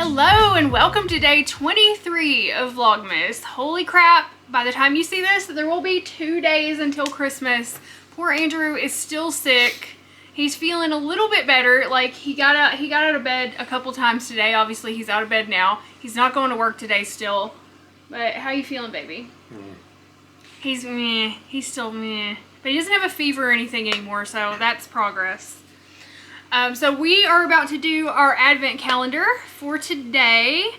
Hello and welcome to day 23 of Vlogmas. Holy crap, by the time you see this, there will be 2 days until Christmas. Poor Andrew is still sick. He's feeling a little bit better. Like he got out of bed a couple times today. Obviously he's out of bed now. He's not going to work today still. But how you feeling, baby? He's meh. He's still meh. But he doesn't have a fever or anything anymore, so that's progress. So we are about to do our advent calendar for today,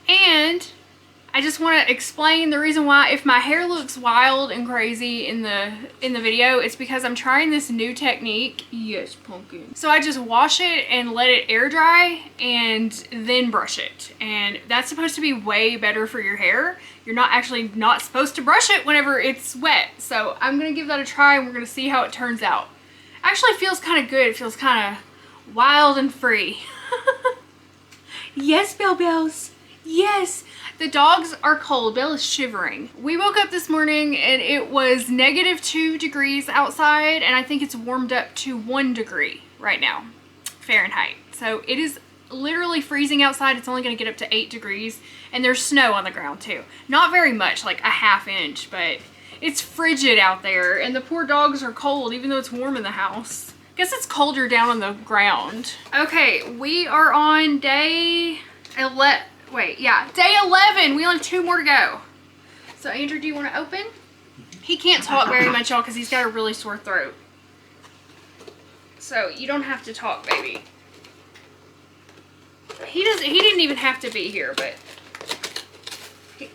and I just want to explain the reason why. If my hair looks wild and crazy in the video, it's because I'm trying this new technique. Yes, pumpkin. So I just wash it and let it air dry and then brush it, and that's supposed to be way better for your hair. You're not supposed to brush it whenever it's wet. So I'm gonna give that a try and we're gonna see how it turns out. Actually, it feels kind of good. It feels kind of wild and free. Yes, Belle Bells. Yes. The dogs are cold. Belle is shivering. We woke up this morning and it was -2 degrees outside, and I think it's warmed up to 1 degree right now, Fahrenheit. So it is literally freezing outside. It's only going to get up to 8 degrees, and there's snow on the ground too. Not very much, like a ½ inch, but it's frigid out there, and the poor dogs are cold even though it's warm in the house. Guess it's colder down on the ground. Okay, we are on day 11. Wait, yeah, day 11. We only have 2 more to go. So Andrew, do you want to open? He can't talk very much, y'all, because he's got a really sore throat. So you don't have to talk, baby. He didn't even have to be here, but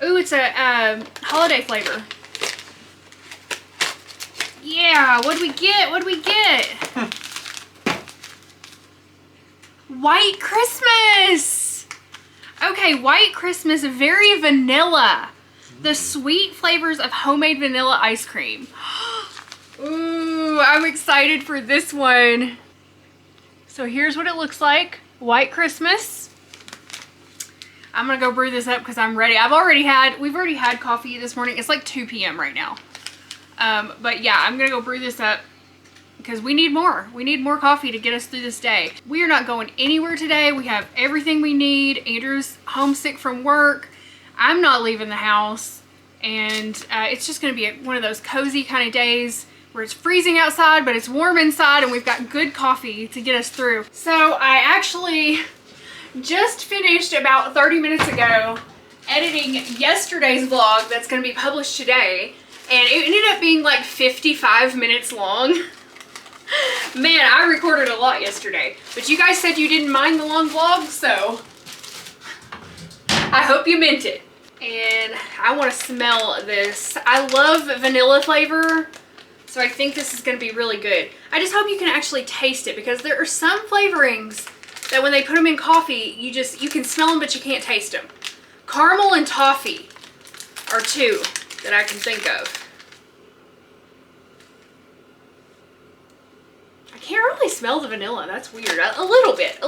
ooh, it's a holiday flavor. Yeah, what do we get? What do we get? White Christmas! Okay, White Christmas, very vanilla. The sweet flavors of homemade vanilla ice cream. Ooh, I'm excited for this one. So here's what it looks like. White Christmas. I'm gonna go brew this up because I'm ready. We've already had coffee this morning. It's like 2 p.m. right now. But yeah, I'm gonna go brew this up because we need more. We need more coffee to get us through this day. We are not going anywhere today. We have everything we need. Andrew's homesick from work. I'm not leaving the house. And it's just gonna be one of those cozy kind of days where it's freezing outside, but it's warm inside, and we've got good coffee to get us through. So I actually just finished about 30 minutes ago editing yesterday's vlog that's gonna be published today. And it ended up being like 55 minutes long. Man, I recorded a lot yesterday. But you guys said you didn't mind the long vlog, so I hope you meant it. And I want to smell this. I love vanilla flavor, so I think this is going to be really good. I just hope you can actually taste it, because there are some flavorings that when they put them in coffee, you can smell them but you can't taste them. Caramel and toffee are 2 that I can think of. I can't really smell the vanilla. That's weird. A little bit.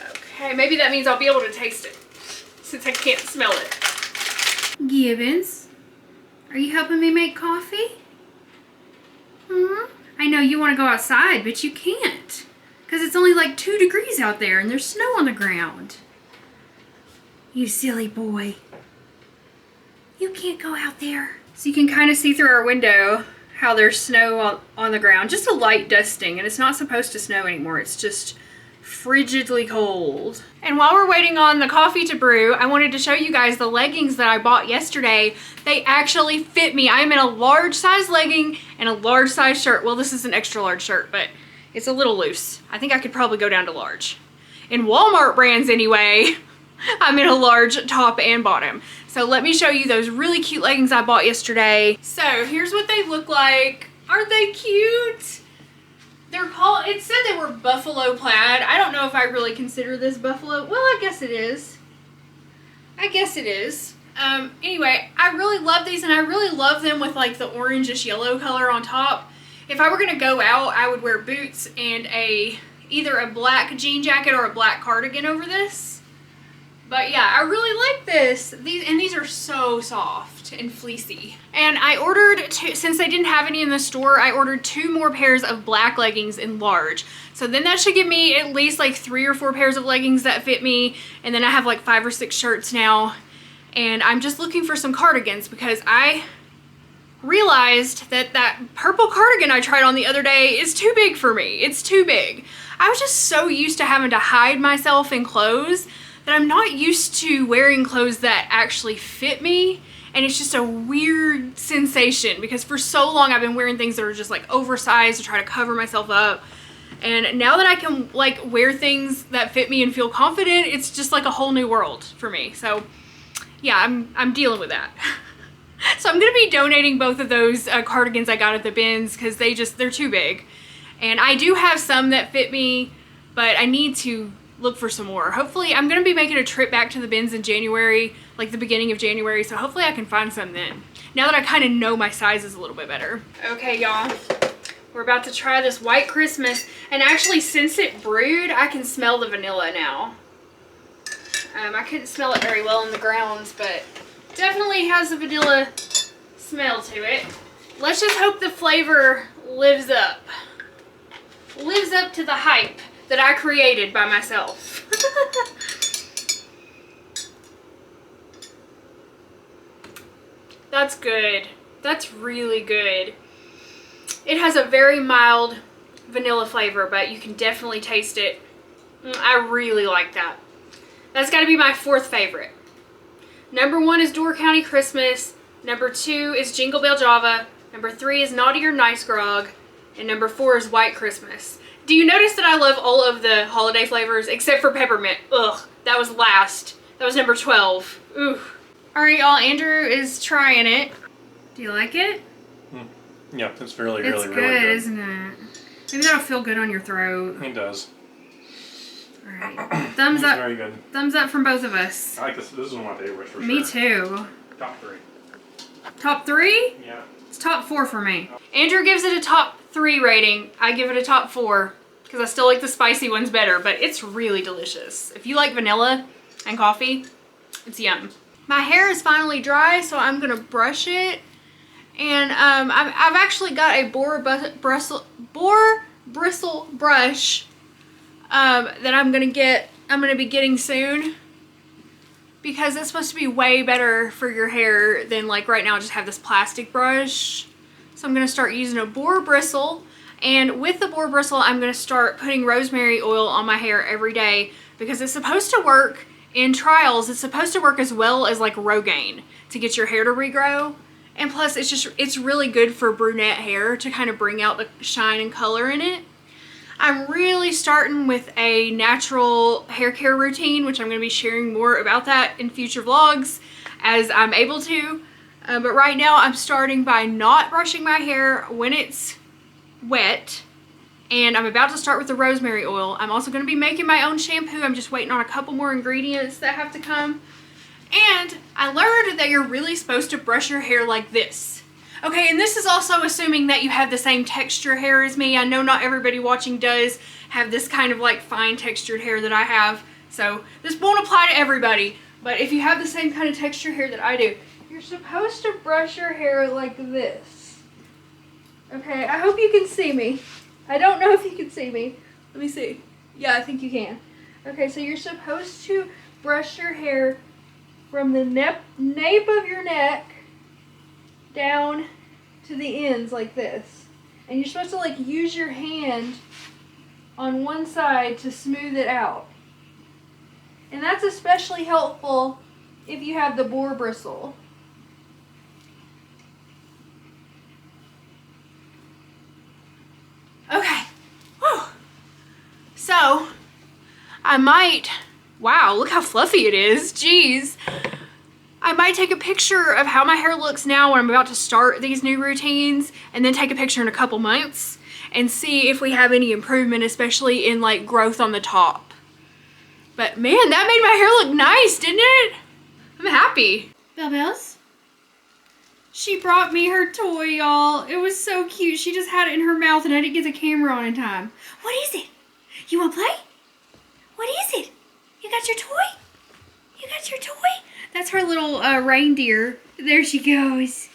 Okay, maybe that means I'll be able to taste it since I can't smell it. Gibbons, are you helping me make coffee? I know you want to go outside, but you can't because it's only like 2 degrees out there and there's snow on the ground. You silly boy. You can't go out there. So you can kind of see through our window how there's snow on the ground. Just a light dusting, and it's not supposed to snow anymore. It's just frigidly cold. And while we're waiting on the coffee to brew, I wanted to show you guys the leggings that I bought yesterday. They actually fit me. I'm in a large size legging and a large size shirt. Well, this is an extra large shirt, but it's a little loose. I think I could probably go down to large. In Walmart brands anyway, I'm in a large top and bottom. So let me show you those really cute leggings I bought yesterday. So here's what they look like. Aren't they cute? They're called, it said they were buffalo plaid. I don't know if I really consider this buffalo. Well, I guess it is. Anyway, I really love these, and I really love them with like the orangish yellow color on top. If I were gonna go out, I would wear boots and either a black jean jacket or a black cardigan over this. But yeah, I really like this. These are so soft and fleecy. And I ordered since they didn't have any in the store, I ordered 2 more pairs of black leggings in large. So then that should give me at least like 3 or 4 pairs of leggings that fit me. And then I have like 5 or 6 shirts now. And I'm just looking for some cardigans because I realized that purple cardigan I tried on the other day is too big for me. It's too big. I was just so used to having to hide myself in clothes that I'm not used to wearing clothes that actually fit me. And it's just a weird sensation because for so long I've been wearing things that are just like oversized to try to cover myself up. And now that I can like wear things that fit me and feel confident, it's just like a whole new world for me. So yeah, I'm dealing with that. So I'm gonna be donating both of those cardigans I got at the bins because they're too big. And I do have some that fit me, but I need to look for some more. Hopefully, I'm gonna be making a trip back to the bins in January, like the beginning of January, so hopefully I can find some then. Now that I kind of know my sizes a little bit better. Okay, y'all, we're about to try this White Christmas, and actually since it brewed, I can smell the vanilla now. I couldn't smell it very well in the grounds, but definitely has a vanilla smell to it. Let's just hope the flavor lives up to the hype that I created by myself. That's good. That's really good. It has a very mild vanilla flavor, but you can definitely taste it. I really like that. That's got to be my 4th favorite. Number 1 is Door County Christmas. Number 2 is Jingle Bell Java. Number 3 is Naughty or Nice Grog. And number 4 is White Christmas. Do you notice that I love all of the holiday flavors except for peppermint? Ugh, that was last. That was number 12. Ooh. Alright, y'all, Andrew is trying it. Do you like it? Yeah, it's really good, isn't it? Maybe that'll feel good on your throat. It does. Alright. Thumbs up. Very good. Thumbs up from both of us. I like this. This is one of my favorites for sure. Me too. Top 3. Top 3? Yeah. It's top 4 for me. Andrew gives it a top 3 rating. I give it a top 4 because I still like the spicy ones better, but it's really delicious. If you like vanilla and coffee, it's yum. My hair is finally dry, so I'm gonna brush it. And I've actually got a boar bristle brush that I'm gonna be getting soon because it's supposed to be way better for your hair than like right now I just have this plastic brush. So I'm gonna start using a boar bristle, and with the boar bristle I'm gonna start putting rosemary oil on my hair every day because it's supposed to work in trials. It's supposed to work as well as like Rogaine to get your hair to regrow. And plus it's really good for brunette hair to kind of bring out the shine and color in it. I'm really starting with a natural hair care routine, which I'm going to be sharing more about that in future vlogs as I'm able to. But right now I'm starting by not brushing my hair when it's wet. And I'm about to start with the rosemary oil. I'm also going to be making my own shampoo. I'm just waiting on a couple more ingredients that have to come. And I learned that you're really supposed to brush your hair like this. Okay, and this is also assuming that you have the same texture hair as me. I know not everybody watching does have this kind of like fine textured hair that I have. So this won't apply to everybody. But if you have the same kind of texture hair that I do, you're supposed to brush your hair like this. Okay, I hope you can see me. I don't know if you can see me. Let me see. Yeah, I think you can. Okay, so you're supposed to brush your hair from the nape of your neck down to the ends like this. And you're supposed to like use your hand on one side to smooth it out. And that's especially helpful if you have the boar bristle. Okay. Whew. So, I might, wow, look how fluffy it is. Jeez. I might take a picture of how my hair looks now when I'm about to start these new routines, and then take a picture in a couple months and see if we have any improvement, especially in like growth on the top. But man, that made my hair look nice, didn't it? I'm happy. Bell Bells? She brought me her toy, y'all. It was so cute. She just had it in her mouth and I didn't get the camera on in time. What is it? You want to play? What is it? You got your toy? You got your toy? That's her little reindeer. There she goes.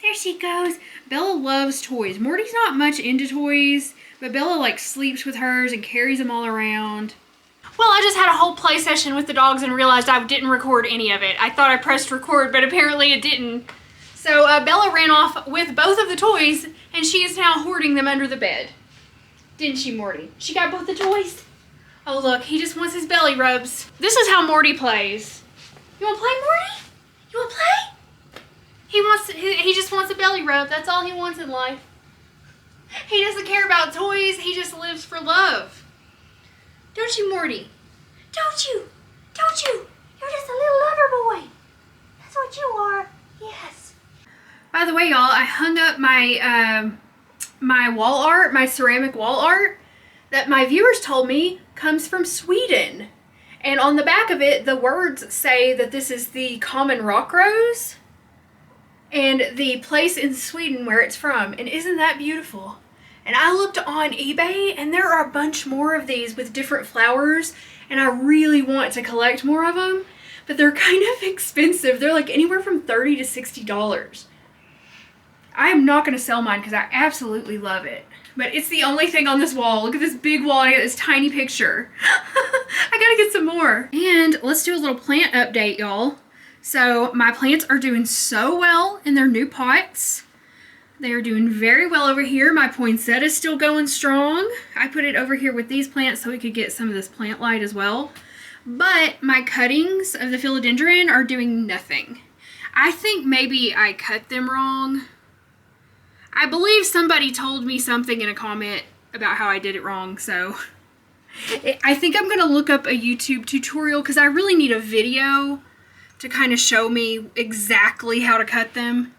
There she goes. Bella loves toys. Morty's not much into toys, but Bella like sleeps with hers and carries them all around. Well, I just had a whole play session with the dogs and realized I didn't record any of it. I thought I pressed record, but apparently it didn't. So Bella ran off with both of the toys, and she is now hoarding them under the bed. Didn't she, Morty? She got both the toys? Oh, look, he just wants his belly rubs. This is how Morty plays. You want to play, Morty? You want to play? He just wants a belly rub. That's all he wants in life. He doesn't care about toys. He just lives for love. Don't you, Morty? Don't you? Don't you? You're just a little lover boy. That's what you are. Yes. By the way, y'all, I hung up my my wall art, my ceramic wall art that my viewers told me comes from Sweden. And on the back of it, the words say that this is the common rock rose and the place in Sweden where it's from. And isn't that beautiful? And I looked on eBay and there are a bunch more of these with different flowers, and I really want to collect more of them, but they're kind of expensive. They're like anywhere from $30 to $60. I am not going to sell mine because I absolutely love it. But it's the only thing on this wall. Look at this big wall. I got this tiny picture. I gotta get some more. And let's do a little plant update, y'all. So my plants are doing so well in their new pots. They are doing very well over here. My poinsettia is still going strong. I put it over here with these plants so we could get some of this plant light as well. But my cuttings of the philodendron are doing nothing. I think maybe I cut them wrong. I believe somebody told me something in a comment about how I did it wrong, so I think I'm going to look up a YouTube tutorial because I really need a video to kind of show me exactly how to cut them,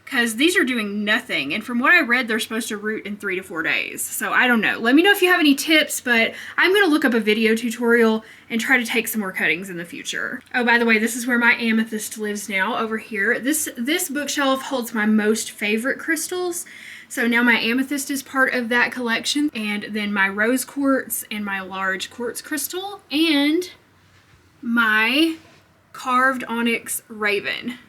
because these are doing nothing, and from what I read, they're supposed to root in 3 to 4 days. So I don't know. Let me know if you have any tips, but I'm going to look up a video tutorial and try to take some more cuttings in the future. Oh, by the way, this is where my amethyst lives now, over here. This bookshelf holds my most favorite crystals. So now my amethyst is part of that collection, and then my rose quartz and my large quartz crystal and my carved onyx raven.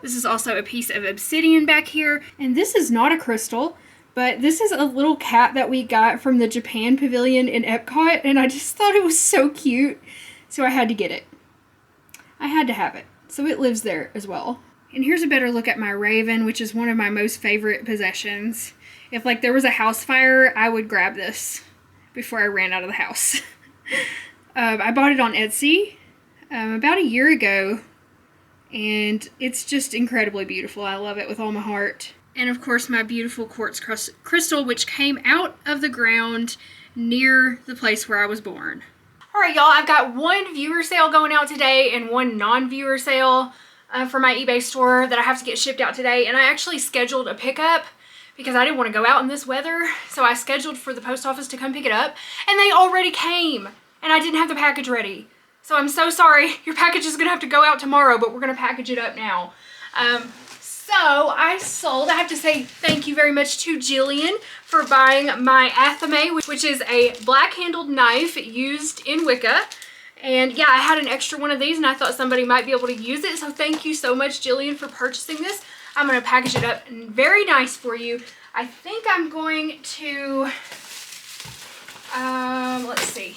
This is also a piece of obsidian back here, and this is not a crystal, but this is a little cat that we got from the Japan Pavilion in Epcot, and I just thought it was so cute, so I had to get it. I had to have it, so it lives there as well. And here's a better look at my raven, which is one of my most favorite possessions. If like there was a house fire, I would grab this before I ran out of the house. I bought it on Etsy about a year ago, and it's just incredibly beautiful. I love it with all my heart. And of course my beautiful quartz crystal, which came out of the ground near the place where I was born. Alright y'all, I've got one viewer sale going out today and one non-viewer sale for my eBay store that I have to get shipped out today. And I actually scheduled a pickup because I didn't want to go out in this weather. So I scheduled for the post office to come pick it up, and they already came and I didn't have the package ready. So I'm so sorry. Your package is going to have to go out tomorrow, but we're going to package it up now. So I have to say thank you very much to Jillian for buying my athame, which is a black-handled knife used in Wicca. And yeah, I had an extra one of these and I thought somebody might be able to use it. So thank you so much, Jillian, for purchasing this. I'm going to package it up very nice for you. I think I'm going to, let's see.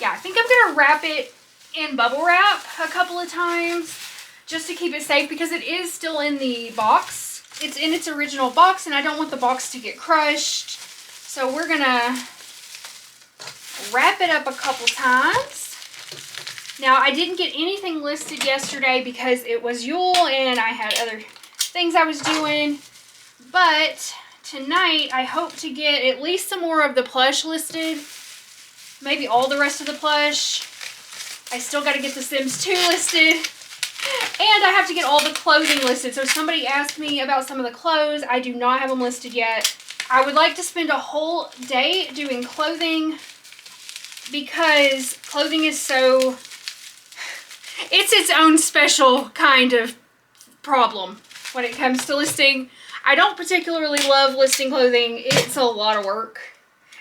Yeah, I think I'm going to wrap it in bubble wrap a couple of times just to keep it safe, because it is still in the box. It's in its original box and I don't want the box to get crushed. So we're going to wrap it up a couple times. Now, I didn't get anything listed yesterday because it was Yule and I had other things I was doing. But tonight, I hope to get at least some more of the plush listed. Maybe all the rest of the plush. I still got to get the Sims 2 listed. And I have to get all the clothing listed. So somebody asked me about some of the clothes. I do not have them listed yet. I would like to spend a whole day doing clothing because clothing is so... It's its own special kind of problem when it comes to listing. I don't particularly love listing clothing. It's a lot of work.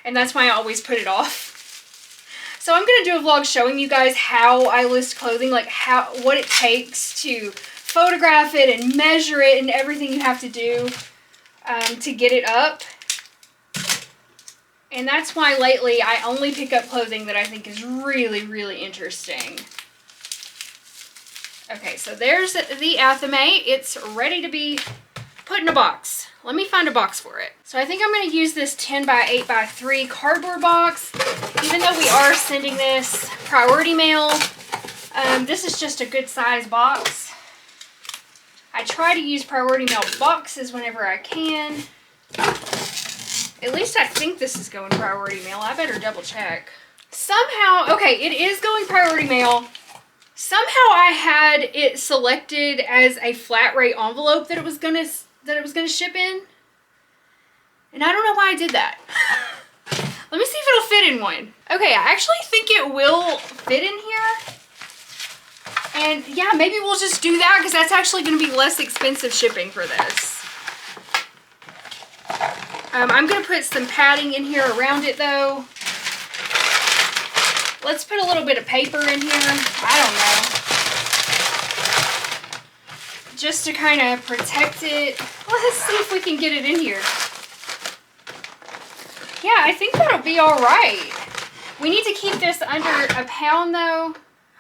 And that's why I always put it off. So I'm going to do a vlog showing you guys how I list clothing, like what it takes to photograph it and measure it and everything you have to do to get it up. And that's why lately I only pick up clothing that I think is really, really interesting. Okay, so there's the Athame. It's ready to be put in a box. Let me find a box for it. So I think I'm going to use this 10 by 8 by 3 cardboard box. Even though we are sending this priority mail, this is just a good size box. I try to use priority mail boxes whenever I can. At least I think this is going priority mail. I better double check. Somehow, okay, it is going priority mail. Somehow I had it selected as a flat rate envelope that it was gonna ship in. And I don't know why I did that. Let me see if it'll fit in one. Okay, I actually think it will fit in here. And yeah, maybe we'll just do that because that's actually gonna be less expensive shipping for this. I'm going to put some padding in here around it though. Let's put a little bit of paper in here. I don't know. Just to kind of protect it. Let's see if we can get it in here. Yeah, I think that'll be all right. We need to keep this under a pound though.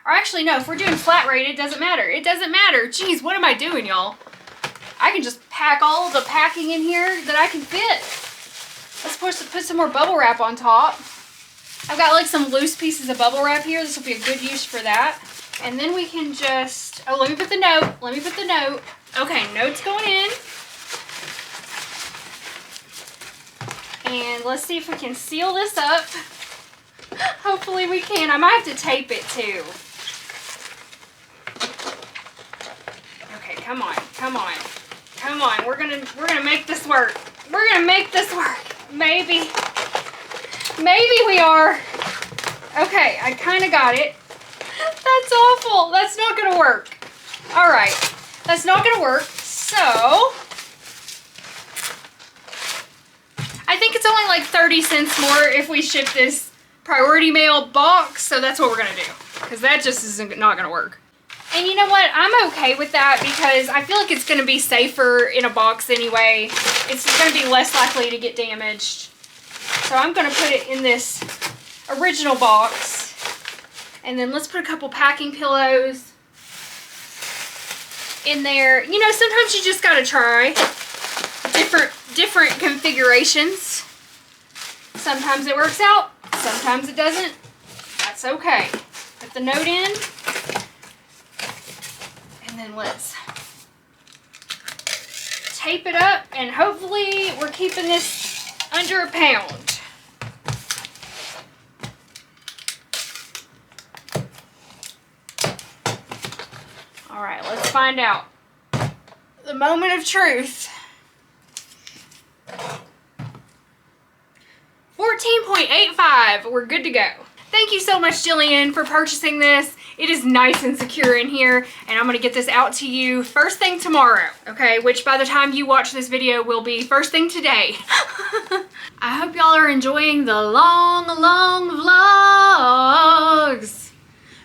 Or actually no, if we're doing flat rate, it doesn't matter. It doesn't matter. Jeez, what am I doing, y'all? I can just pack all the packing in here that I can fit. Let's put some more bubble wrap on top. I've got like some loose pieces of bubble wrap here. This will be a good use for that. And then we can just, oh, let me put the note. Let me put the note. Okay, note's going in. And let's see if we can seal this up. Hopefully we can. I might have to tape it too. Okay, come on, come on. Come on, we're gonna make this work. We're gonna make this work. Maybe we are. Okay, I kind of got it. That's awful. That's not gonna work. All right, that's not gonna work. So I think it's only like 30 cents more if we ship this priority mail box. So that's what we're gonna do because that just isn't not gonna work. And you know what? I'm okay with that because I feel like it's going to be safer in a box anyway. It's going to be less likely to get damaged. So I'm going to put it in this original box. And then let's put a couple packing pillows in there. You know, sometimes you just got to try different configurations. Sometimes it works out. Sometimes it doesn't. That's okay. Put the note in. And then let's tape it up and hopefully we're keeping this under a pound. All right, let's find out. The moment of truth. 14.85, we're good to go. Thank you so much, Jillian, for purchasing this. It is nice and secure in here, and I'm going to get this out to you first thing tomorrow, okay? Which by the time you watch this video will be first thing today. I hope y'all are enjoying the long vlogs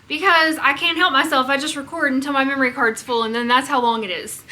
because I can't help myself. I just record until my memory card's full, and then that's how long it is.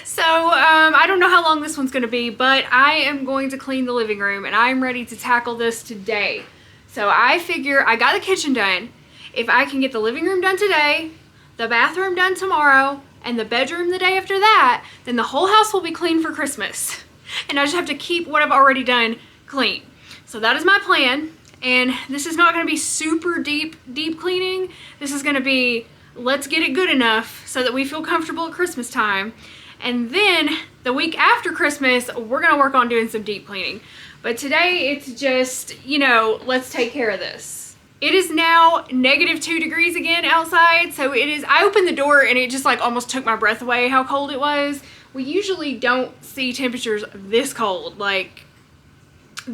So, I don't know how long this one's going to be, but I am going to clean the living room, and I'm ready to tackle this today. So I figure I got the kitchen done. If I can get the living room done today, the bathroom done tomorrow, and the bedroom the day after that, then the whole house will be clean for Christmas. And I just have to keep what I've already done clean. So that is my plan. And this is not going to be super deep cleaning. This is going to be, let's get it good enough so that we feel comfortable at Christmas time. And then the week after Christmas, we're going to work on doing some deep cleaning. But today it's just, you know, let's take care of this. It is now -2 degrees again outside. So it is, I opened the door and it just like almost took my breath away how cold it was. We usually don't see temperatures this cold like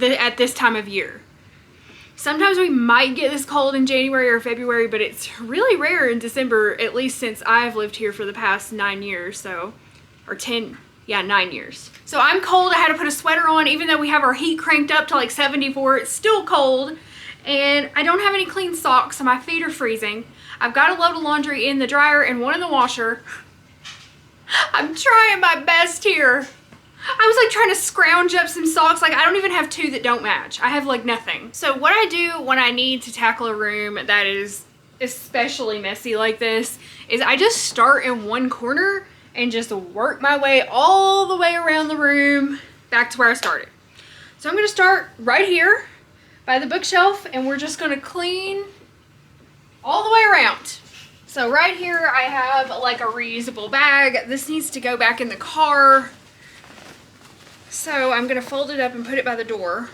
at this time of year. Sometimes we might get this cold in January or February, but it's really rare in December, at least since I've lived here for the past 9 years, so, or 10, yeah, 9 years. So I'm cold, I had to put a sweater on, even though we have our heat cranked up to like 74, it's still cold. And I don't have any clean socks, so my feet are freezing. I've got a load of laundry in the dryer and one in the washer. I'm trying my best here. I was like trying to scrounge up some socks. Like I don't even have two that don't match. I have like nothing. So what I do when I need to tackle a room that is especially messy like this is I just start in one corner and just work my way all the way around the room back to where I started. So I'm gonna start right here by the bookshelf and we're just gonna clean all the way around. So right here I have like a reusable bag. This needs to go back in the car. So I'm gonna fold it up and put it by the door.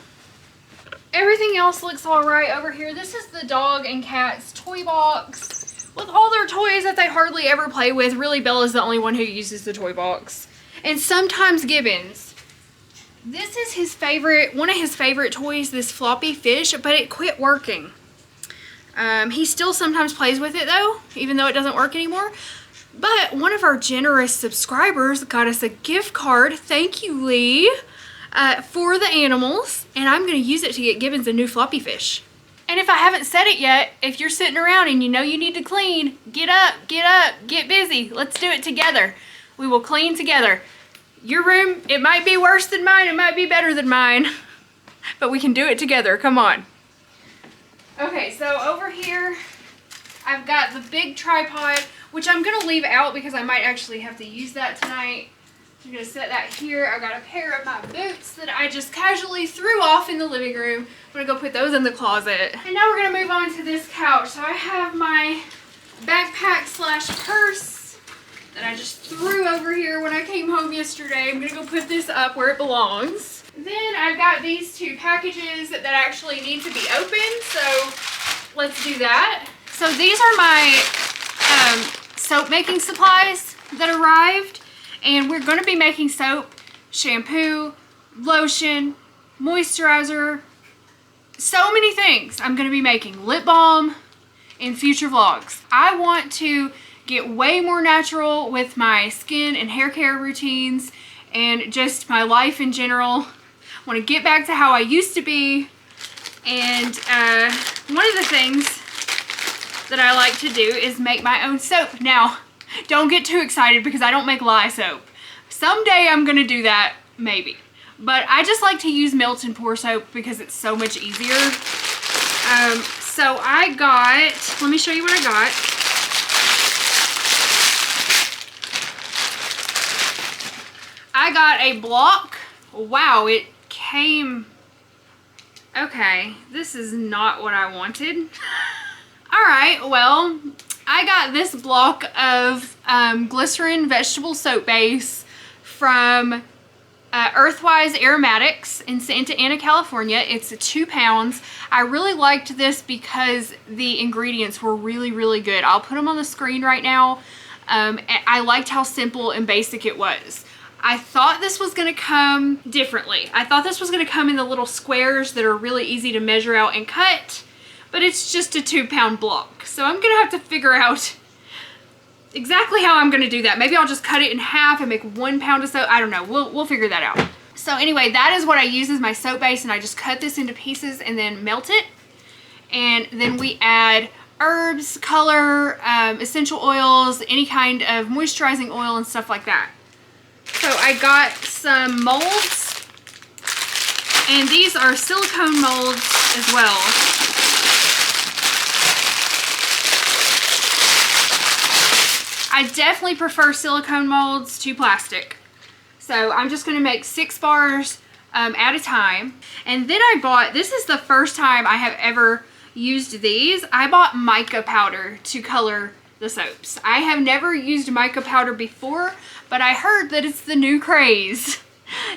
Everything else looks all right over here. This is the dog and cat's toy box with all their toys that they hardly ever play with. Really, Bella's the only one who uses the toy box. And sometimes Gibbons. This is his favorite, one of his favorite toys, this floppy fish, but it quit working. He still sometimes plays with it though, even though it doesn't work anymore. But one of our generous subscribers got us a gift card, thank you Lee, for the animals. And I'm gonna use it to get Gibbons a new floppy fish. And if I haven't said it yet, if you're sitting around and you know you need to clean, get up, get busy. Let's do it together. We will clean together. Your room, it might be worse than mine, it might be better than mine, but we can do it together, come on. Okay, so over here, I've got the big tripod, which I'm gonna leave out because I might actually have to use that tonight. I'm gonna set that here. I've got a pair of my boots that I just casually threw off in the living room. I'm gonna go put those in the closet. And now we're gonna move on to this couch. So I have my backpack slash purse that I just threw over here when I came home yesterday. I'm gonna go put this up where it belongs. Then I've got these two packages that actually need to be opened, so let's do that. So these are my soap making supplies that arrived, and we're gonna be making soap, shampoo, lotion, moisturizer, so many things I'm gonna be making. Lip balm in future vlogs. I want to get way more natural with my skin and hair care routines and just my life in general. I want to get back to how I used to be. And one of the things that I like to do is make my own soap. Now, don't get too excited because I don't make lye soap. Someday I'm gonna do that, maybe. But I just like to use melt and pour soap because it's so much easier. So I got, let me show you what I got. I got a block. Wow, it came, okay, this is not what I wanted. All right, well, I got this block of glycerin vegetable soap base from Earthwise Aromatics in Santa Ana, California. It's 2 pounds. I really liked this because the ingredients were really, really good. I'll put them on the screen right now. I liked how simple and basic it was. I thought this was gonna come differently. I thought this was gonna come in the little squares that are really easy to measure out and cut, but it's just a 2 pound block. So I'm gonna have to figure out exactly how I'm gonna do that. Maybe I'll just cut it in half and make 1 pound of soap. I don't know, we'll figure that out. So anyway, that is what I use as my soap base, and I just cut this into pieces and then melt it. And then we add herbs, color, essential oils, any kind of moisturizing oil and stuff like that. So I got some molds, and these are silicone molds as well. I definitely prefer silicone molds to plastic. So I'm just gonna make 6 bars at a time. And then I bought, this is the first time I have ever used these. I bought mica powder to color the soaps. I have never used mica powder before, but I heard that it's the new craze.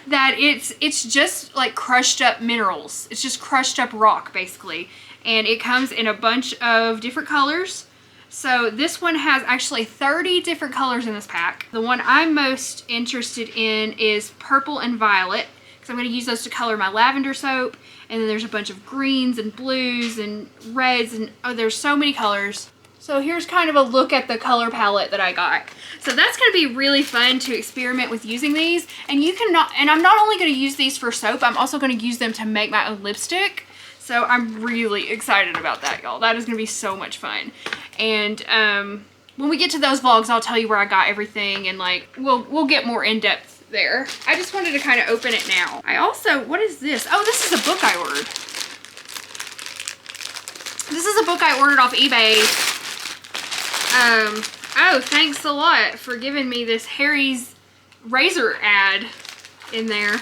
That it's just like crushed up minerals. It's just crushed up rock basically. And it comes in a bunch of different colors. So this one has actually 30 different colors in this pack. The one I'm most interested in is purple and violet, because I'm going to use those to color my lavender soap. And then there's a bunch of greens and blues and reds, and oh, there's so many colors. So here's kind of a look at the color palette that I got. So that's going to be really fun to experiment with using these. And you can not, and I'm not only going to use these for soap, I'm also going to use them to make my own lipstick. So I'm really excited about that, y'all. That is gonna be so much fun. And when we get to those vlogs, I'll tell you where I got everything, and like we'll get more in depth there. I just wanted to kind of open it now. I also, what is this? Oh, this is a book I ordered. This is a book I ordered off eBay. Oh, thanks a lot for giving me this Harry's razor ad in there.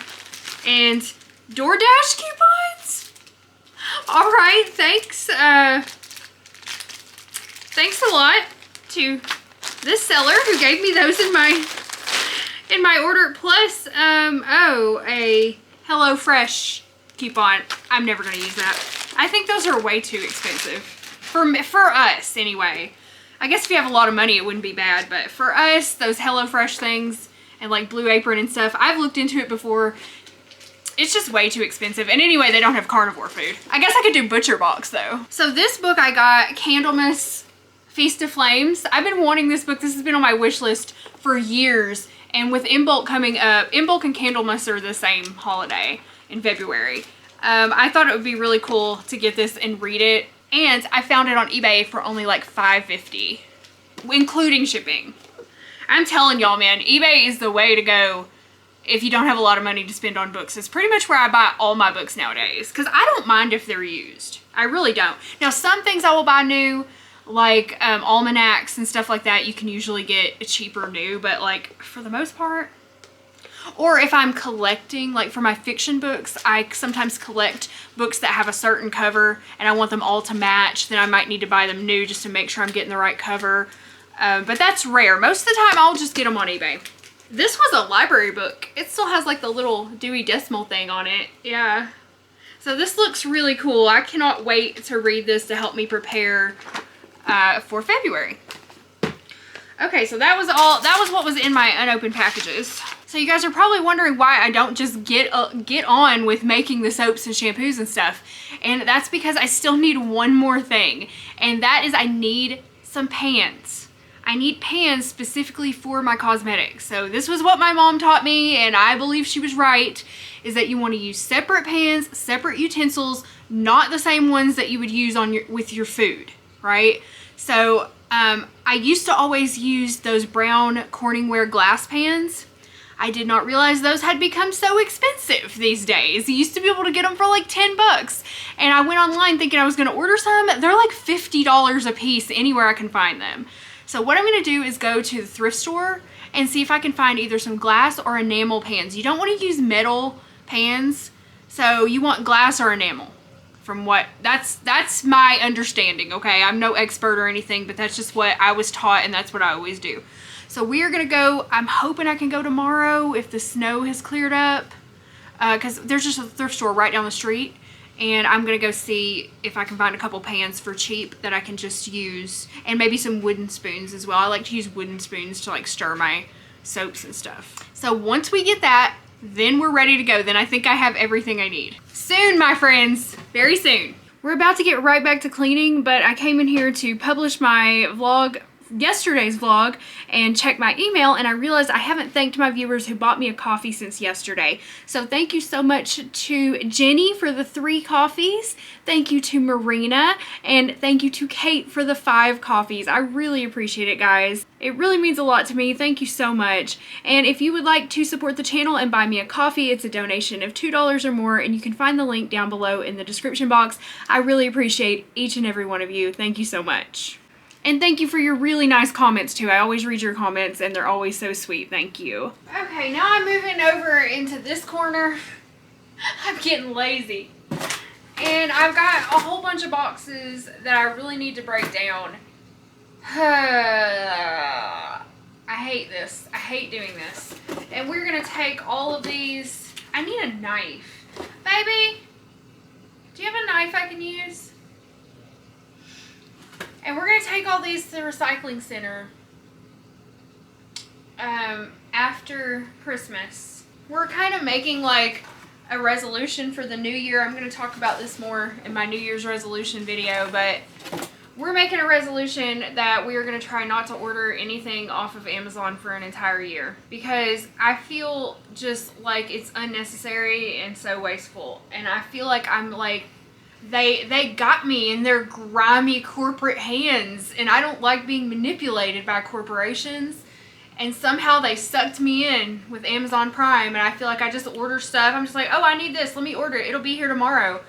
And DoorDash coupons? All right, thanks. Thanks a lot to this seller who gave me those in my order. Plus, oh, a HelloFresh coupon. I'm never gonna use that. I think those are way too expensive for us anyway. I guess if you have a lot of money, it wouldn't be bad, but for us, those HelloFresh things and like Blue Apron and stuff, I've looked into it before. It's just way too expensive. And anyway, they don't have carnivore food. I guess I could do Butcher Box though. So this book I got, Candlemas Feast of Flames. I've been wanting this book. This has been on my wish list for years. And with Imbolc coming up, Imbolc and Candlemas are the same holiday in February. I thought it would be really cool to get this and read it. And I found it on eBay for only like $5.50, including shipping. I'm telling y'all, man, eBay is the way to go if you don't have a lot of money to spend on books. It's pretty much where I buy all my books nowadays, because I don't mind if they're used. I really don't. Now, some things I will buy new, like almanacs and stuff like that, you can usually get cheaper new, but like for the most part, or if I'm collecting, like for my fiction books, I sometimes collect books that have a certain cover and I want them all to match, then I might need to buy them new just to make sure I'm getting the right cover. But that's rare. Most of the time I'll just get them on eBay. This was a library book. It still has like the little Dewey Decimal thing on it. Yeah. So this looks really cool. I cannot wait to read this to help me prepare for February. Okay, so that was what was in my unopened packages. So you guys are probably wondering why I don't just get on with making the soaps and shampoos and stuff. And that's because I still need one more thing. And that is I need some pans. I need pans specifically for my cosmetics. So this was what my mom taught me, and I believe she was right, is that you want to use separate pans, separate utensils, not the same ones that you would use on with your food, right? So I used to always use those brown Corningware glass pans. I did not realize those had become so expensive these days. You used to be able to get them for like 10 bucks. And I went online thinking I was gonna order some. They're like $50 a piece anywhere I can find them. So what I'm gonna do is go to the thrift store and see if I can find either some glass or enamel pans. You don't wanna use metal pans, so you want glass or enamel. From what, that's my understanding, okay? I'm no expert or anything, but that's just what I was taught, and that's what I always do. So we are gonna go, I'm hoping I can go tomorrow if the snow has cleared up, because there's just a thrift store right down the street, and I'm gonna go see if I can find a couple pans for cheap that I can just use, and maybe some wooden spoons as well. I like to use wooden spoons to like stir my soaps and stuff. So once we get that, then we're ready to go. Then I think I have everything I need. Soon, my friends, very soon. We're about to get right back to cleaning, but I came in here to publish my vlog, yesterday's vlog, and check my email, and I realized I haven't thanked my viewers who bought me a coffee since yesterday. So thank you so much to Jenny for the 3 coffees. Thank you to Marina, and thank you to Kate for the 5 coffees. I really appreciate it, guys. It really means a lot to me. Thank you so much. And if you would like to support the channel and buy me a coffee, it's a donation of $2 or more, and you can find the link down below in the description box. I really appreciate each and every one of you. Thank you so much. And thank you for your really nice comments too. I always read your comments and they're always so sweet. Thank you. Okay, now I'm moving over into this corner. I'm getting lazy. And I've got a whole bunch of boxes that I really need to break down. I hate this. I hate doing this. And we're gonna take all of these. I need a knife. Baby, do you have a knife I can use? And we're going to take all these to the recycling center after Christmas. We're kind of making like a resolution for the new year. I'm going to talk about this more in my New Year's resolution video, but we're making a resolution that we are going to try not to order anything off of Amazon for an entire year, because I feel just like it's unnecessary and so wasteful. And I feel like I'm like they got me in their grimy corporate hands, and I don't like being manipulated by corporations. And somehow they sucked me in with Amazon Prime, and I feel like I just order stuff. I'm just like, oh, I need this. Let me order it. It'll be here tomorrow.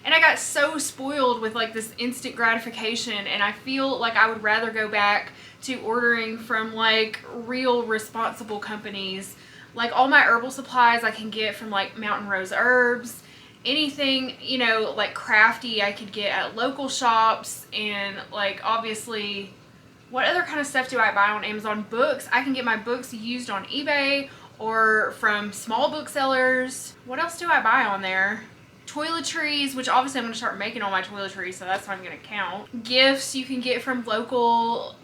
And I got so spoiled with like this instant gratification, and I feel like I would rather go back to ordering from like real responsible companies. Like all my herbal supplies I can get from like Mountain Rose Herbs. Anything, you know, like crafty I could get at local shops. And like obviously, what other kind of stuff do I buy on Amazon? Books. I can get my books used on eBay or from small booksellers. What else do I buy on there? Toiletries, which obviously I'm going to start making all my toiletries, so that's what I'm going to count. Gifts you can get from local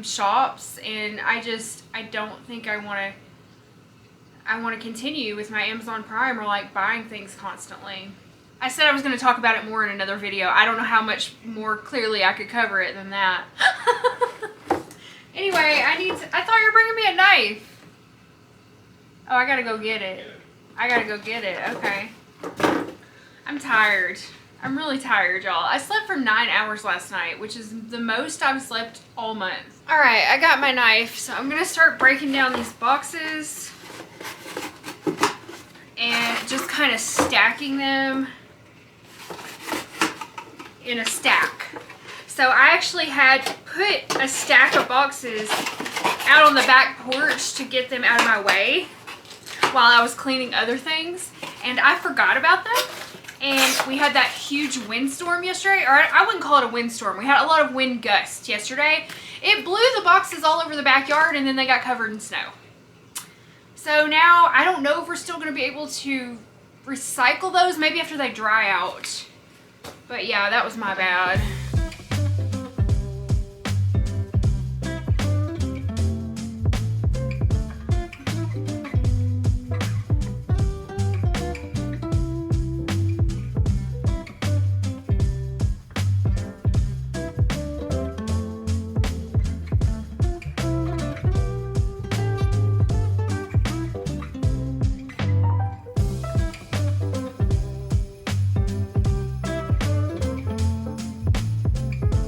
shops, and I don't think I want to continue with my Amazon Prime or like buying things constantly. I said I was going to talk about it more in another video. I don't know how much more clearly I could cover it than that. Anyway, I thought you were bringing me a knife. Oh, I gotta go get it. I gotta go get it. Okay. I'm tired. I'm really tired, y'all. I slept for 9 hours last night, which is the most I've slept all month. All right, I got my knife, so I'm gonna start breaking down these boxes and just kind of stacking them in a stack. So I actually had put a stack of boxes out on the back porch to get them out of my way while I was cleaning other things, and I forgot about them. And we had that huge windstorm yesterday, or I wouldn't call it a windstorm. We had a lot of wind gusts yesterday. It blew the boxes all over the backyard, and then they got covered in snow. So now I don't know if we're still going to be able to recycle those, maybe after they dry out. But yeah, that was my bad.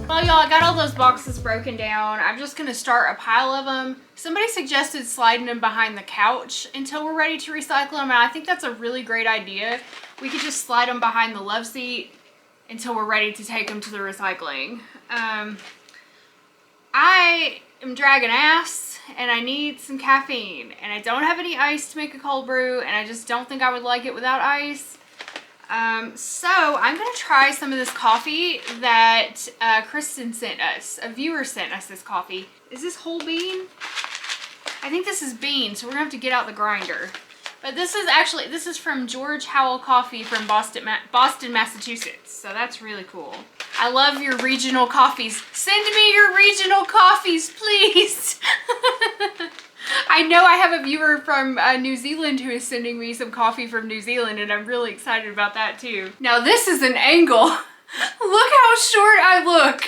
Well, y'all, I got all those boxes broken down. I'm just going to start a pile of them. Somebody suggested sliding them behind the couch until we're ready to recycle them, and I think that's a really great idea. We could just slide them behind the love seat until we're ready to take them to the recycling. I am dragging ass, and I need some caffeine, and I don't have any ice to make a cold brew, and I just don't think I would like it without ice. So I'm going to try some of this coffee that Kristen sent us. A viewer sent us this coffee. Is this whole bean? I think this is bean, so we're going to have to get out the grinder. But this is from George Howell Coffee from Boston, Massachusetts. So that's really cool. I love your regional coffees. Send me your regional coffees, please. I know I have a viewer from New Zealand who is sending me some coffee from New Zealand, and I'm really excited about that too. Now this is an angle. Look how short I look.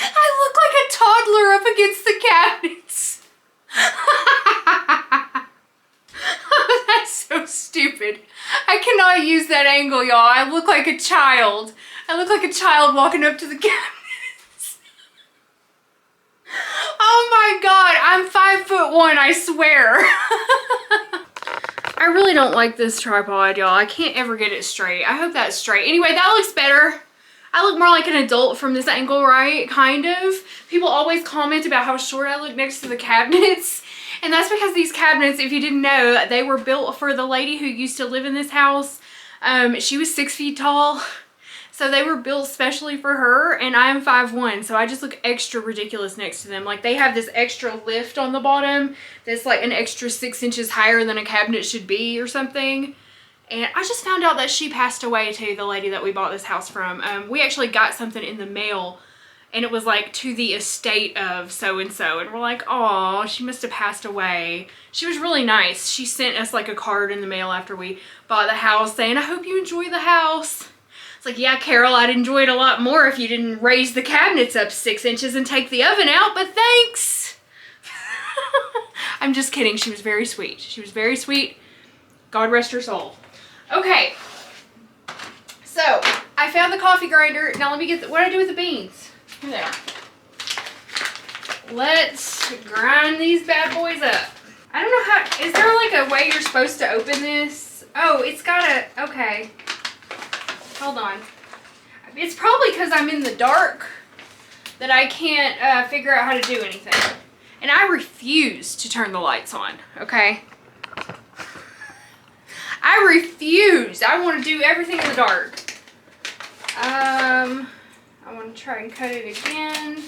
I look like a toddler up against the cabinets. Oh, that's so stupid. I cannot use that angle, y'all. I look like a child. I look like a child walking up to the cabinets. Oh my god, I'm 5'1", I swear. I really don't like this tripod, y'all. I can't ever get it straight. I hope that's straight. Anyway, that looks better. I look more like an adult from this angle, right? Kind of. People always comment about how short I look next to the cabinets. And that's because these cabinets, if you didn't know, they were built for the lady who used to live in this house. She was 6 feet tall. So they were built specially for her, and I am 5'1", so I just look extra ridiculous next to them. Like, they have this extra lift on the bottom that's like an extra 6 inches higher than a cabinet should be or something. And I just found out that she passed away too, the lady that we bought this house from. We actually got something in the mail, and it was like, to the estate of so-and-so. And we're like, oh, she must have passed away. She was really nice. She sent us like a card in the mail after we bought the house saying, I hope you enjoy the house. Like, yeah, Carol, I'd enjoy it a lot more if you didn't raise the cabinets up 6 inches and take the oven out, but thanks. I'm just kidding. She was very sweet. She was very sweet. God rest her soul. Okay. So, found the coffee grinder. Now let me get what do I do with the beans? Here they are. Let's grind these bad boys up. I don't know how, is there like a way you're supposed to open this? Oh, it's got a, okay. Hold on. It's probably because I'm in the dark that I can't figure out how to do anything. And I refuse to turn the lights on, okay? I refuse. I want to do everything in the dark. I want to try and cut it again.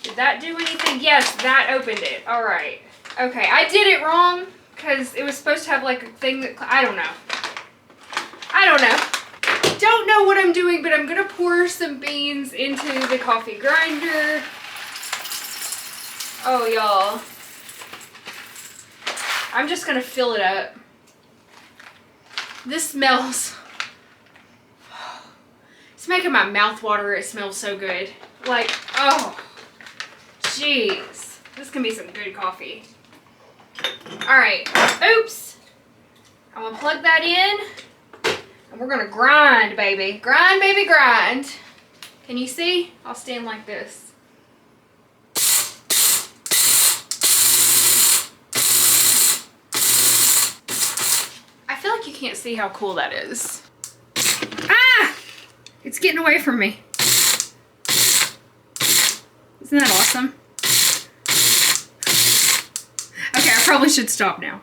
Did that do anything? Yes, that opened it. All right. Okay, I did it wrong because it was supposed to have like a thing that, I don't know. I don't know. Don't know what I'm doing, but I'm going to pour some beans into the coffee grinder. Oh, y'all. I'm just going to fill it up. This smells, it's making my mouth water. It smells so good. Like, oh, jeez. This can be some good coffee. All right. Oops. I'm going to plug that in. And we're going to grind, baby. Grind, baby, grind. Can you see? I'll stand like this. I feel like you can't see how cool that is. Ah! It's getting away from me. Isn't that awesome? Okay, I probably should stop now.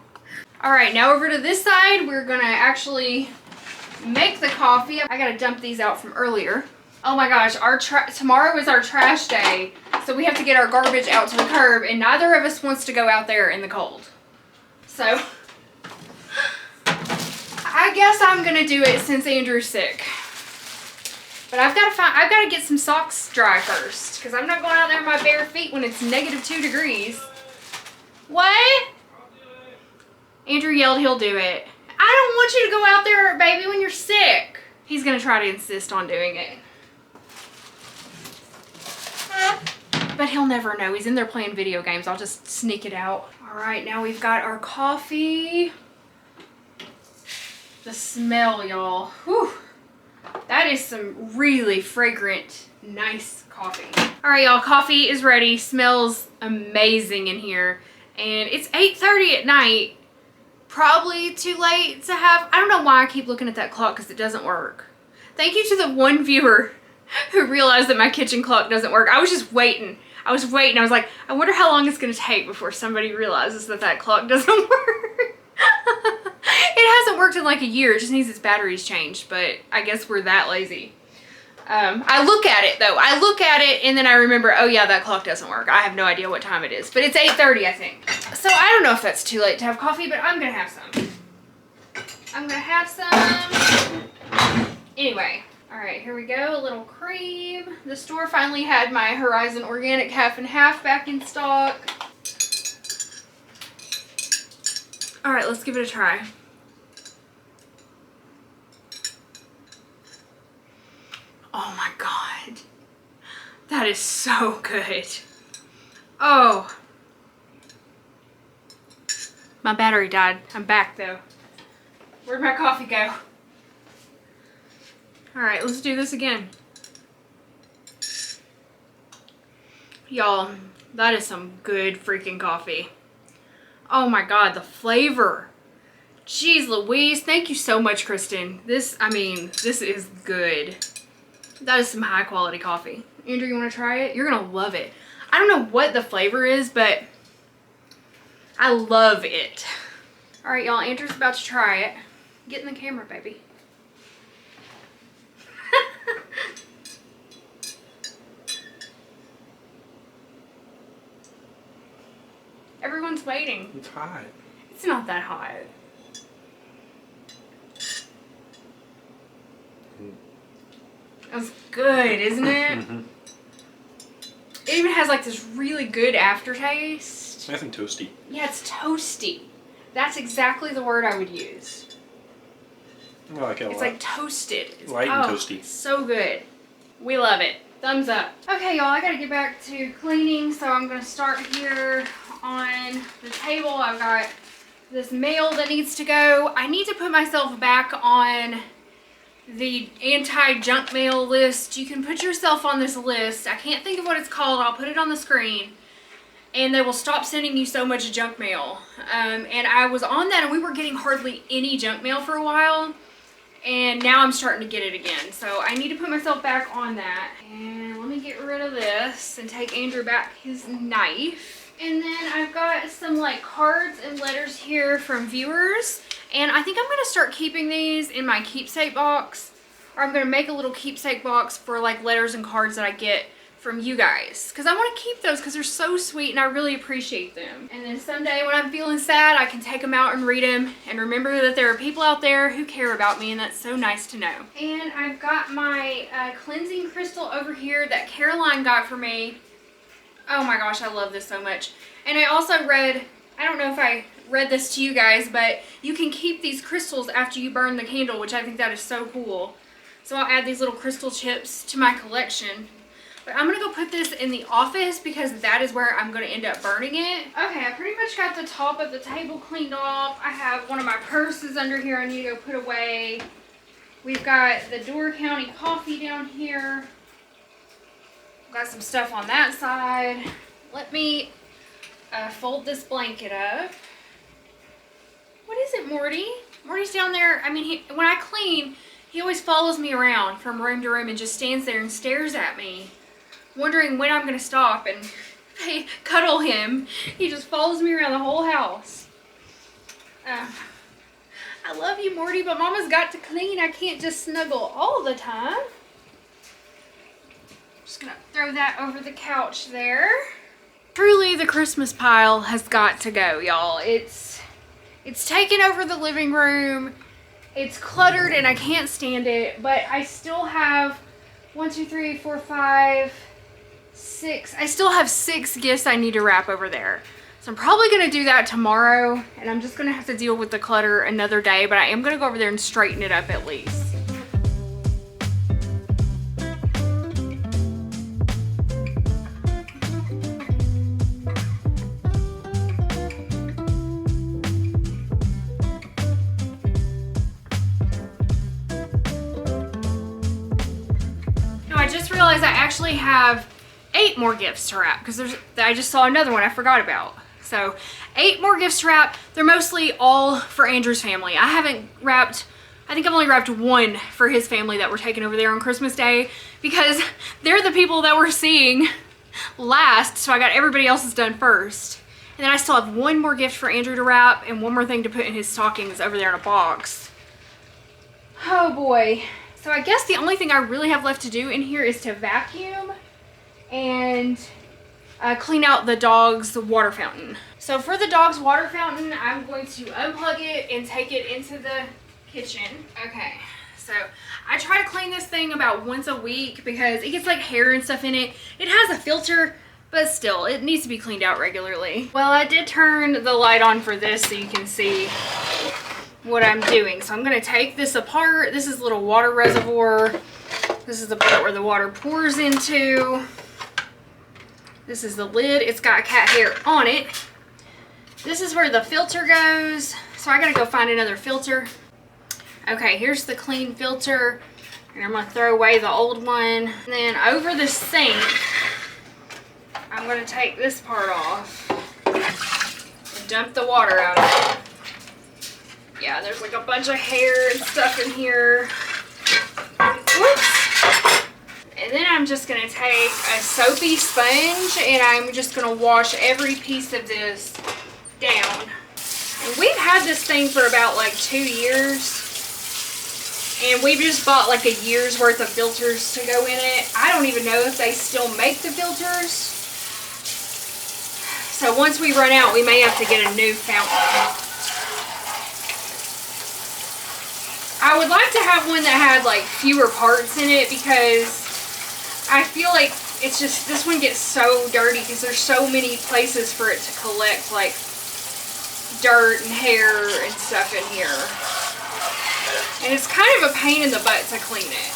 All right, now over to this side, we're gonna actually make the coffee. I gotta dump these out from earlier. Oh my gosh, tomorrow is our trash day, so we have to get our garbage out to the curb, and neither of us wants to go out there in the cold. So, I guess I'm gonna do it since Andrew's sick. But I've got to get some socks dry first, because I'm not going out there in my bare feet when it's -2 degrees. What? Andrew yelled he'll do it. I don't want you to go out there, baby, when you're sick. He's gonna try to insist on doing it. But he'll never know. He's in there playing video games. I'll just sneak it out. All right, now we've got our coffee. The smell, y'all. Whew. That is some really fragrant, nice coffee. All right, y'all, coffee is ready. Smells amazing in here. And it's 8:30 at night. Probably too late to have, I don't know why I keep looking at that clock because it doesn't work. Thank you to the one viewer who realized that my kitchen clock doesn't work. I was just waiting. I was like, I wonder how long it's gonna take before somebody realizes that that clock doesn't work. It hasn't worked in like a year. It just needs its batteries changed, but I guess we're that lazy. I look at it though. I look at it and then I remember, oh yeah, that clock doesn't work. I have no idea what time it is, but it's 8:30, I think. So I don't know if that's too late to have coffee, but I'm gonna have some. I'm gonna have some. Anyway, all right, here we go. A little cream. The store finally had my Horizon Organic half and half back in stock. All right, let's give it a try. Oh my God. That is so good. Oh. My battery died. I'm back though. Where'd my coffee go? All right, let's do this again. Y'all, that is some good freaking coffee. Oh my God, the flavor. Jeez Louise, thank you so much, Kristen. This is good. That is some high quality coffee. Andrew, you want to try it? You're gonna love it. I don't know what the flavor is, but I love it. All right, y'all, Andrew's about to try it. Get in the camera, baby. Everyone's waiting. It's hot. It's not that hot. That's good, isn't it? Mm-hmm. It even has like this really good aftertaste. Nice and toasty. Yeah, it's toasty. That's exactly the word I would use. I like it a lot. It's like toasted. It's, light and toasty. So good. We love it. Thumbs up. Okay, y'all, I gotta get back to cleaning, so I'm gonna start here on the table. I've got this mail that needs to go. I need to put myself back on the anti-junk mail list. You can put yourself on this list. I can't think of what it's called. I'll put it on the screen. And they will stop sending you so much junk mail. And I was on that and we were getting hardly any junk mail for a while. And now I'm starting to get it again. So I need to put myself back on that. And let me get rid of this and take Andrew back his knife. And then I've got some like cards and letters here from viewers. And I think I'm going to start keeping these in my keepsake box. Or I'm going to make a little keepsake box for like letters and cards that I get from you guys, because I want to keep those because they're so sweet and I really appreciate them. And then someday when I'm feeling sad, I can take them out and read them and remember that there are people out there who care about me, and that's so nice to know. And I've got my cleansing crystal over here that Caroline got for me. Oh my gosh, I love this so much. And I also read, I don't know if I read this to you guys, but you can keep these crystals after you burn the candle, which I think that is so cool. So I'll add these little crystal chips to my collection. But I'm going to go put this in the office because that is where I'm going to end up burning it. Okay, I pretty much got the top of the table cleaned off. I have one of my purses under here I need to go put away. We've got the Door County coffee down here. Got some stuff on that side. Let me fold this blanket up. What is it, Morty? Morty's down there. I mean, when I clean, he always follows me around from room to room and just stands there and stares at me, wondering when I'm going to stop and cuddle him. He just follows me around the whole house. I love you, Morty, but Mama's got to clean. I can't just snuggle all the time. Just going to throw that over the couch there. Truly, the Christmas pile has got to go, y'all. It's taken over the living room. It's cluttered and I can't stand it, but I still have 1, 2, 3, 4, 5, 6. I still have 6 gifts I need to wrap over there. So I'm probably going to do that tomorrow, and I'm just going to have to deal with the clutter another day, but I am going to go over there and straighten it up at least. I just realized I actually have 8 more gifts to wrap because I just saw another one I forgot about. So 8 more gifts to wrap. They're mostly all for Andrew's family. I haven't wrapped, I think I've only wrapped 1 for his family that we're taking over there on Christmas Day because they're the people that we're seeing last. So I got everybody else's done first. And then I still have 1 more gift for Andrew to wrap and 1 more thing to put in his stockings over there in a box. Oh boy. So I guess the only thing I really have left to do in here is to vacuum and clean out the dog's water fountain. So for the dog's water fountain, I'm going to unplug it and take it into the kitchen. Okay, so I try to clean this thing about once a week because it gets like hair and stuff in it. It has a filter, but still, it needs to be cleaned out regularly. Well, I did turn the light on for this so you can see what I'm doing. So I'm going to take this apart. This is a little water reservoir. This is the part where the water pours into. This is the lid. It's got cat hair on it. This is where the filter goes. So I got to go find another filter. Okay, here's the clean filter. And I'm going to throw away the old one. And then over the sink, I'm going to take this part off and dump the water out of it. Yeah, there's like a bunch of hair and stuff in here. Whoops. And then I'm just going to take a soapy sponge and I'm just going to wash every piece of this down. And we've had this thing for about like 2 years. And we've just bought like a year's worth of filters to go in it. I don't even know if they still make the filters. So once we run out, we may have to get a new fountain. I would like to have one that had like fewer parts in it because I feel like it's just, this one gets so dirty because there's so many places for it to collect like dirt and hair and stuff in here. And it's kind of a pain in the butt to clean it,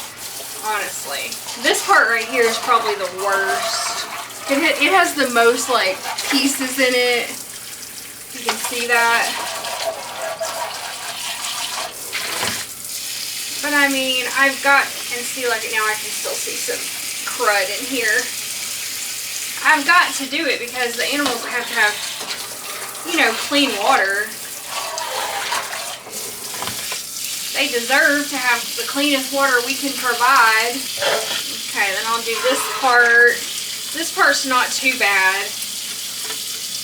honestly. This part right here is probably the worst. It has the most like pieces in it. You can see that. But I mean, I've got, and see, like now I can still see some crud in here. I've got to do it because the animals have to have, you know, clean water. They deserve to have the cleanest water we can provide. Okay, then I'll do this part. This part's not too bad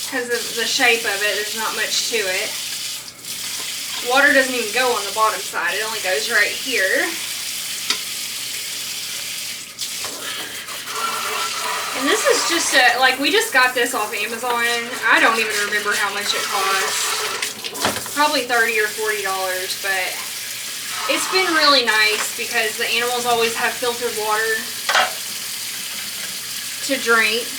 because of the shape of it. There's not much to it. Water doesn't even go on the bottom side. It only goes right here. And this is just a, like, we just got this off Amazon. I don't even remember how much it cost. Probably $30 or $40, but it's been really nice because the animals always have filtered water to drink.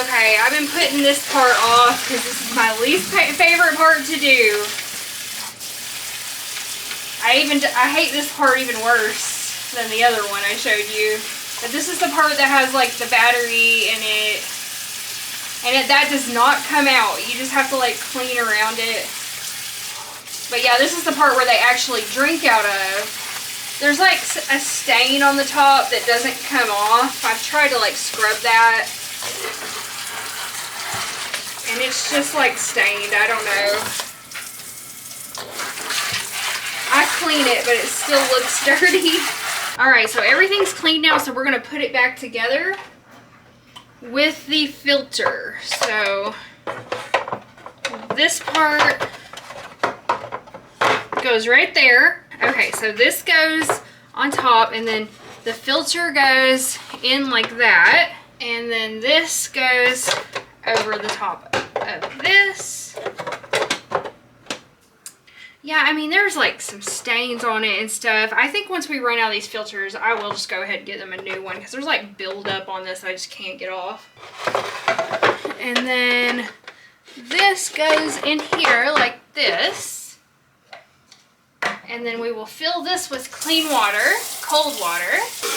Okay, I've been putting this part off because this is my least favorite part to do. I hate this part even worse than the other one I showed you. But this is the part that has like the battery in it. And that does not come out. You just have to like clean around it. But yeah, this is the part where they actually drink out of. There's like a stain on the top that doesn't come off. I've tried to like scrub that. And it's just like stained. I don't know. I clean it, but it still looks dirty. Alright, so everything's clean now, so we're going to put it back together with the filter. So this part goes right there. Okay, so this goes on top, and then the filter goes in like that, and then this goes over the top of this. Yeah, I mean, there's like some stains on it and stuff. I think once we run out of these filters, I will just go ahead and get them a new one because there's like buildup on this I just can't get off. And then this goes in here like this. And then we will fill this with clean water, cold water.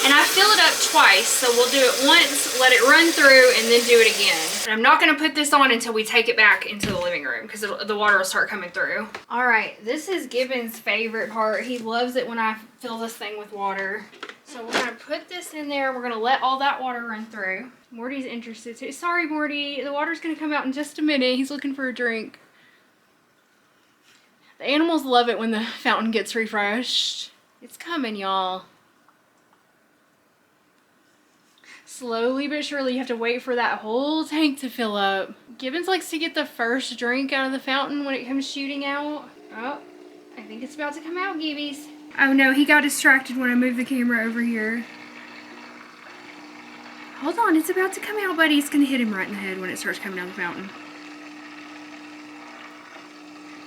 And I fill it up twice, so we'll do it once, let it run through, and then do it again. And I'm not gonna put this on until we take it back into the living room because the water will start coming through. All right, this is Gibbon's favorite part. He loves it when I fill this thing with water. So we're gonna put this in there. We're gonna let all that water run through. Morty's interested too. Sorry, Morty, the water's gonna come out in just a minute. He's looking for a drink. The animals love it when the fountain gets refreshed. It's coming, y'all. Slowly but surely, you have to wait for that whole tank to fill up. Gibbons likes to get the first drink out of the fountain when it comes shooting out. Oh, I think it's about to come out, Gibbies. Oh no, he got distracted when I moved the camera over here. Hold on, it's about to come out, buddy. It's gonna hit him right in the head when it starts coming out of the fountain.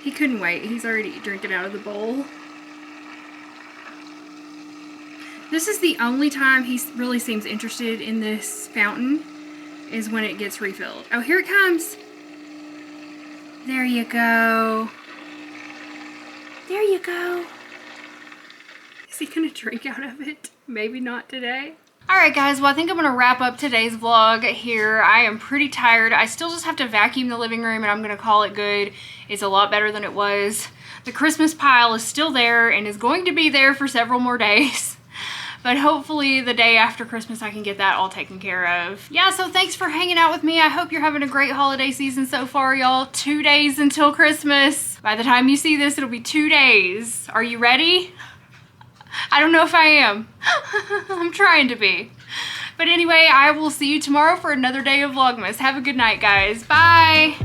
He couldn't wait. He's already drinking out of the bowl. This is the only time he really seems interested in this fountain, is when it gets refilled. Oh, here it comes. There you go. There you go. Is he gonna drink out of it? Maybe not today. Alright guys, well I think I'm going to wrap up today's vlog here. I am pretty tired. I still just have to vacuum the living room and I'm going to call it good. It's a lot better than it was. The Christmas pile is still there and is going to be there for several more days. But hopefully the day after Christmas I can get that all taken care of. Yeah, so thanks for hanging out with me. I hope you're having a great holiday season so far, y'all. 2 days until Christmas. By the time you see this, it'll be 2 days. Are you ready? I don't know if I am. I'm trying to be. But anyway, I will see you tomorrow for another day of Vlogmas. Have a good night, guys. Bye!